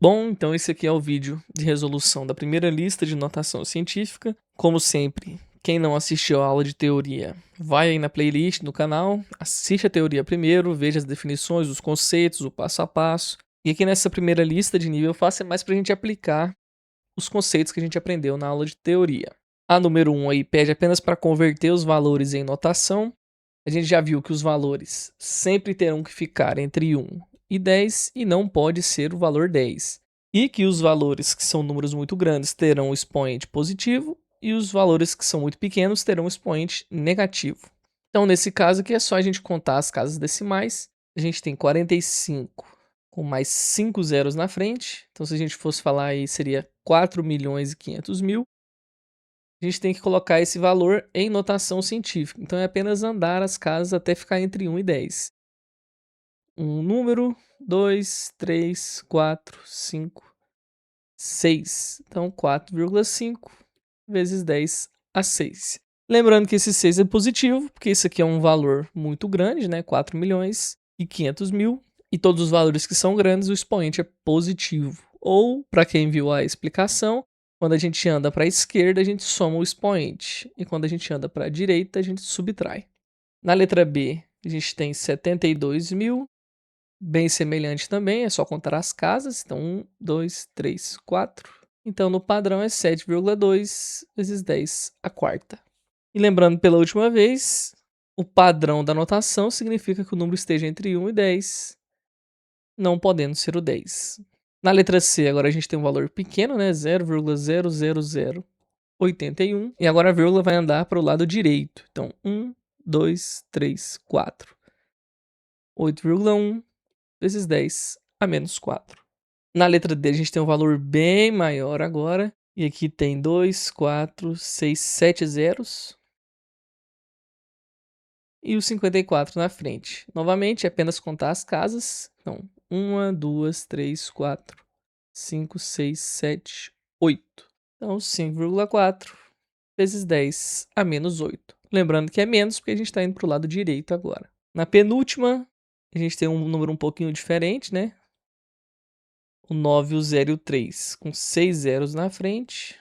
Bom, então esse aqui é o vídeo de resolução da primeira lista de notação científica. Como sempre, quem não assistiu a aula de teoria, vai aí na playlist do canal, assiste a teoria primeiro, veja as definições, os conceitos, o passo a passo. E aqui nessa primeira lista de nível fácil é mais para a gente aplicar os conceitos que a gente aprendeu na aula de teoria. A número 1 aí pede apenas para converter os valores em notação. A gente já viu que os valores sempre terão que ficar entre 1 e 10 e não pode ser o valor 10. E que os valores que são números muito grandes terão um expoente positivo e os valores que são muito pequenos terão um expoente negativo. Então, nesse caso aqui, é só a gente contar as casas decimais. A gente tem 45 com mais 5 zeros na frente. Então, se a gente fosse falar aí, seria 4.500.000. A gente tem que colocar esse valor em notação científica. Então, é apenas andar as casas até ficar entre 1 e 10. Um número, 2, 3, 4, 5, 6. Então, 4,5 vezes 10 a 6. Lembrando que esse 6 é positivo, porque isso aqui é um valor muito grande, né? 4.500.000. E todos os valores que são grandes, o expoente é positivo. Ou, para quem viu a explicação, quando a gente anda para a esquerda, a gente soma o expoente. E quando a gente anda para a direita, a gente subtrai. Na letra B, a gente tem 72.000. Bem semelhante também, é só contar as casas. Então, 1, 2, 3, 4. Então, no padrão é 7,2 vezes 10 a quarta. E lembrando pela última vez, o padrão da notação significa que o número esteja entre 1 e 10, não podendo ser o 10. Na letra C, agora a gente tem um valor pequeno, né? 0,00081. E agora a vírgula vai andar para o lado direito. Então, 1, 2, 3, 4. 8,1 vezes 10 a menos 4. Na letra D, a gente tem um valor bem maior agora. E aqui tem 2, 4, 6, 7 zeros. E o 54 na frente. Novamente, é apenas contar as casas. Então, 1, 2, 3, 4, 5, 6, 7, 8. Então, 5,4 vezes 10 a menos 8. Lembrando que é menos porque a gente está indo para o lado direito agora. Na penúltima, a gente tem um número um pouquinho diferente, né? O 9, o 0 e o 3, com 6 zeros na frente.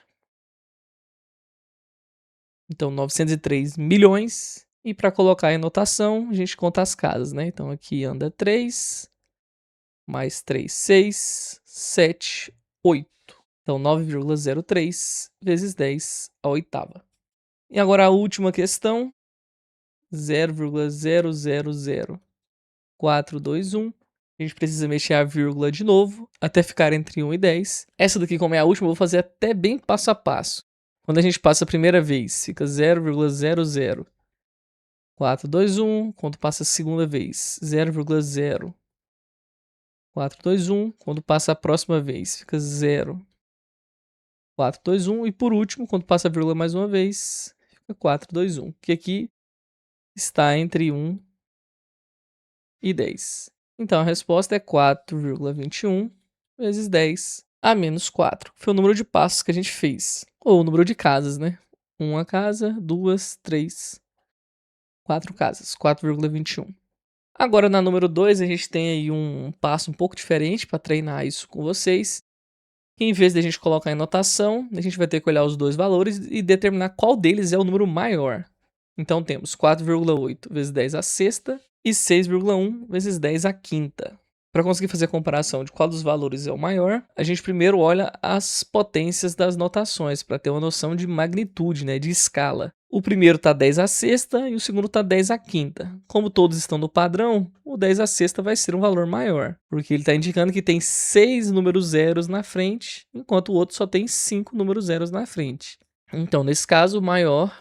Então, 903 milhões. E para colocar em notação, a gente conta as casas, né? Então, aqui anda 3, mais 3, 6, 7, 8. Então, 9,03 vezes 10 a oitava. E agora a última questão, 0,000421. A gente precisa mexer a vírgula de novo, até ficar entre 1 e 10. Essa daqui, como é a última, eu vou fazer até bem passo a passo. Quando a gente passa a primeira vez, fica 0,00421. Quando passa a segunda vez, 0,0421. Quando passa a próxima vez, fica 0,421. E por último, quando passa a vírgula mais uma vez, fica 421. Que aqui está entre 1 e 10. Então a resposta é 4,21 vezes 10 a menos 4. Foi o número de passos que a gente fez. Ou o número de casas, né? Uma casa, 2, 3, 4 casas. 4,21. Agora na número 2 a gente tem aí um passo um pouco diferente para treinar isso com vocês. Que em vez de a gente colocar em notação, a gente vai ter que olhar os dois valores e determinar qual deles é o número maior. Então temos 4,8 vezes 10 a sexta e 6,1 vezes 10 a quinta. Para conseguir fazer a comparação de qual dos valores é o maior, a gente primeiro olha as potências das notações, para ter uma noção de magnitude, né, de escala. O primeiro está 10 a sexta e o segundo está 10 a quinta. Como todos estão no padrão, o 10 a sexta vai ser um valor maior, porque ele está indicando que tem 6 números zeros na frente, enquanto o outro só tem 5 números zeros na frente. Então, nesse caso, o maior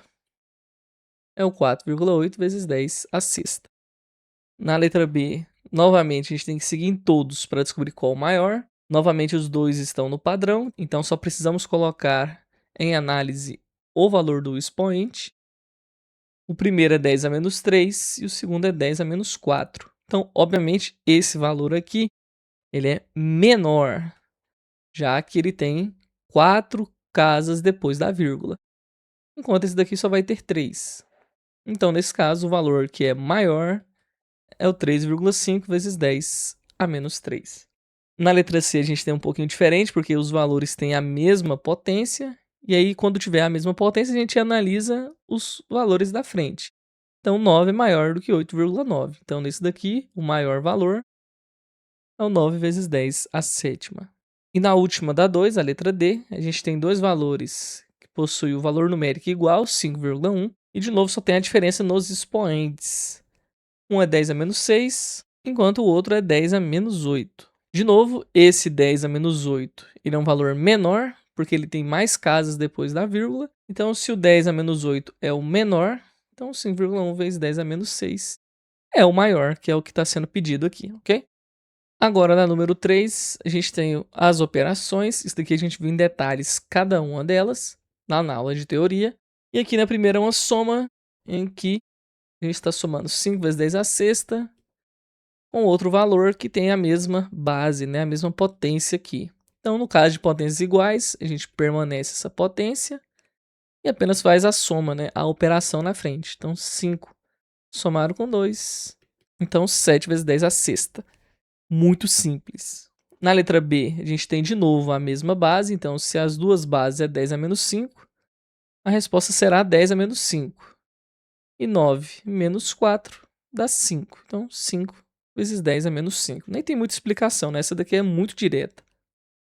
é o 4,8 vezes 10 a sexta. Na letra B, novamente, a gente tem que seguir em todos para descobrir qual o maior. Novamente, os dois estão no padrão, então só precisamos colocar em análise o valor do expoente. O primeiro é 10 a menos 3 e o segundo é 10 a menos 4. Então, obviamente, esse valor aqui ele é menor, já que ele tem 4 casas depois da vírgula, enquanto esse daqui só vai ter 3. Então, nesse caso, o valor que é maior é o 3,5 vezes 10 a menos 3. Na letra C a gente tem um pouquinho diferente, porque os valores têm a mesma potência, e aí quando tiver a mesma potência a gente analisa os valores da frente. Então 9 é maior do que 8,9. Então nesse daqui, o maior valor é o 9 vezes 10 à sétima. E na última da 2, a letra D, a gente tem dois valores que possuem o valor numérico igual, 5,1, e de novo só tem a diferença nos expoentes. Um é 10 a menos 6, enquanto o outro é 10 a menos 8. De novo, esse 10 a menos 8 ele é um valor menor, porque ele tem mais casas depois da vírgula. Então, se o 10 a menos 8 é o menor, então 5,1 vezes 10 a menos 6 é o maior, que é o que está sendo pedido aqui, ok? Agora, na número 3, a gente tem as operações. Isso daqui a gente viu em detalhes cada uma delas, lá na aula de teoria. E aqui na primeira é uma soma, em que a gente está somando 5 vezes 10 à sexta, com outro valor que tem a mesma base, né? A mesma potência aqui. Então, no caso de potências iguais, a gente permanece essa potência e apenas faz a soma, né? A operação na frente. Então, 5 somado com 2. Então, 7 vezes 10 à sexta. Muito simples. Na letra B, a gente tem de novo a mesma base. Então, se as duas bases é 10 a menos 5, a resposta será 10 a menos 5. E 9 menos 4 dá 5. Então, 5 vezes 10 a menos 5. Nem tem muita explicação, né? Essa daqui é muito direta.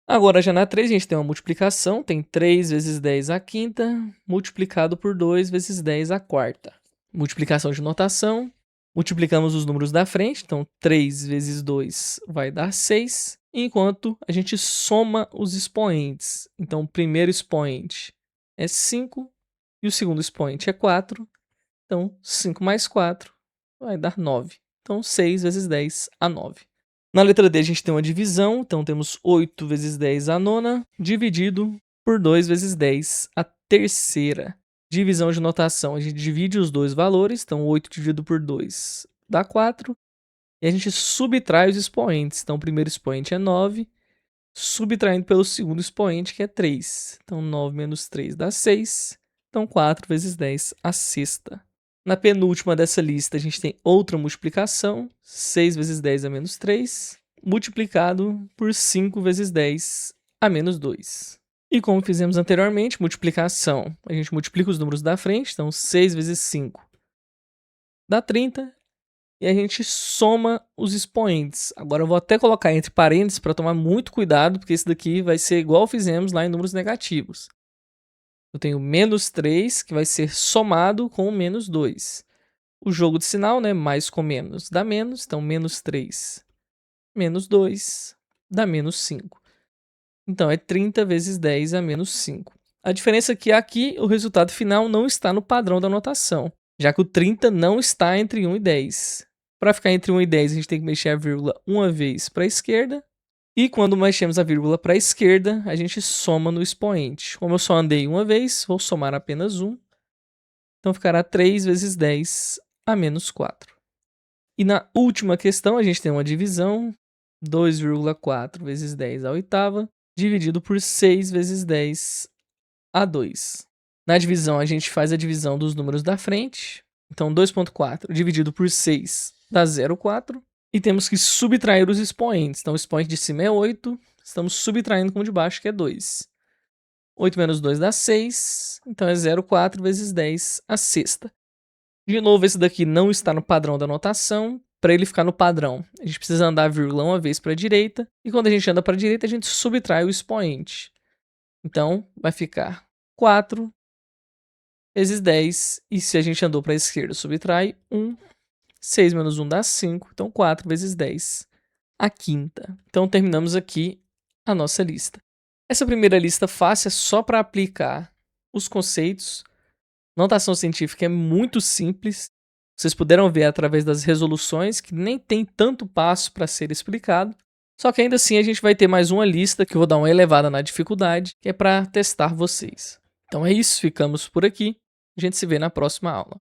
Agora, já na 3, a gente tem uma multiplicação. Tem 3 vezes 10 à quinta, multiplicado por 2 vezes 10 à quarta. Multiplicação de notação. Multiplicamos os números da frente. Então, 3 vezes 2 vai dar 6. Enquanto a gente soma os expoentes. Então, o primeiro expoente é 5 e o segundo expoente é 4. Então, 5 mais 4 vai dar 9. Então, 6 vezes 10 a 9. Na letra D, a gente tem uma divisão. Então, temos 8 vezes 10 a nona, dividido por 2 vezes 10 a terceira. Divisão de notação, a gente divide os dois valores. Então, 8 dividido por 2 dá 4. E a gente subtrai os expoentes. Então, o primeiro expoente é 9, subtraindo pelo segundo expoente, que é 3. Então, 9 menos 3 dá 6. Então, 4 vezes 10 a sexta. Na penúltima dessa lista, a gente tem outra multiplicação. 6 vezes 10 a menos 3, multiplicado por 5 vezes 10 a menos 2. E como fizemos anteriormente, multiplicação, a gente multiplica os números da frente. Então, 6 vezes 5 dá 30. E a gente soma os expoentes. Agora eu vou até colocar entre parênteses para tomar muito cuidado, porque esse daqui vai ser igual fizemos lá em números negativos. Eu tenho menos 3, que vai ser somado com menos 2. O jogo de sinal, né? Mais com menos dá menos. Então, menos 3 menos 2 dá menos 5. Então, é 30 vezes 10 a menos 5. A diferença é que aqui o resultado final não está no padrão da notação, já que o 30 não está entre 1 e 10. Para ficar entre 1 e 10, a gente tem que mexer a vírgula uma vez para a esquerda. E quando mexemos a vírgula para a esquerda, a gente soma no expoente. Como eu só andei uma vez, vou somar apenas 1. Então ficará 3 vezes 10 a menos 4. E na última questão, a gente tem uma divisão. 2,4 vezes 10 à oitava, dividido por 6 vezes 10 a 2. Na divisão, a gente faz a divisão dos números da frente. Então, 2,4 dividido por 6 dá 0,4. E temos que subtrair os expoentes. Então, o expoente de cima é 8. Estamos subtraindo com o de baixo, que é 2. 8 menos 2 dá 6. Então, é 0,4 vezes 10 a sexta. De novo, esse daqui não está no padrão da notação. Para ele ficar no padrão, a gente precisa andar a vírgula uma vez para a direita. E quando a gente anda para a direita, a gente subtrai o expoente. Então, vai ficar 4 vezes 10. E se a gente andou para a esquerda, subtrai 1. 6 menos 1 dá 5. Então, 4 vezes 10 a quinta. Então, terminamos aqui a nossa lista. Essa primeira lista fácil é só para aplicar os conceitos. Notação científica é muito simples. Vocês puderam ver através das resoluções que nem tem tanto passo para ser explicado. Só que ainda assim a gente vai ter mais uma lista que eu vou dar uma elevada na dificuldade, que é para testar vocês. Então é isso, ficamos por aqui. A gente se vê na próxima aula.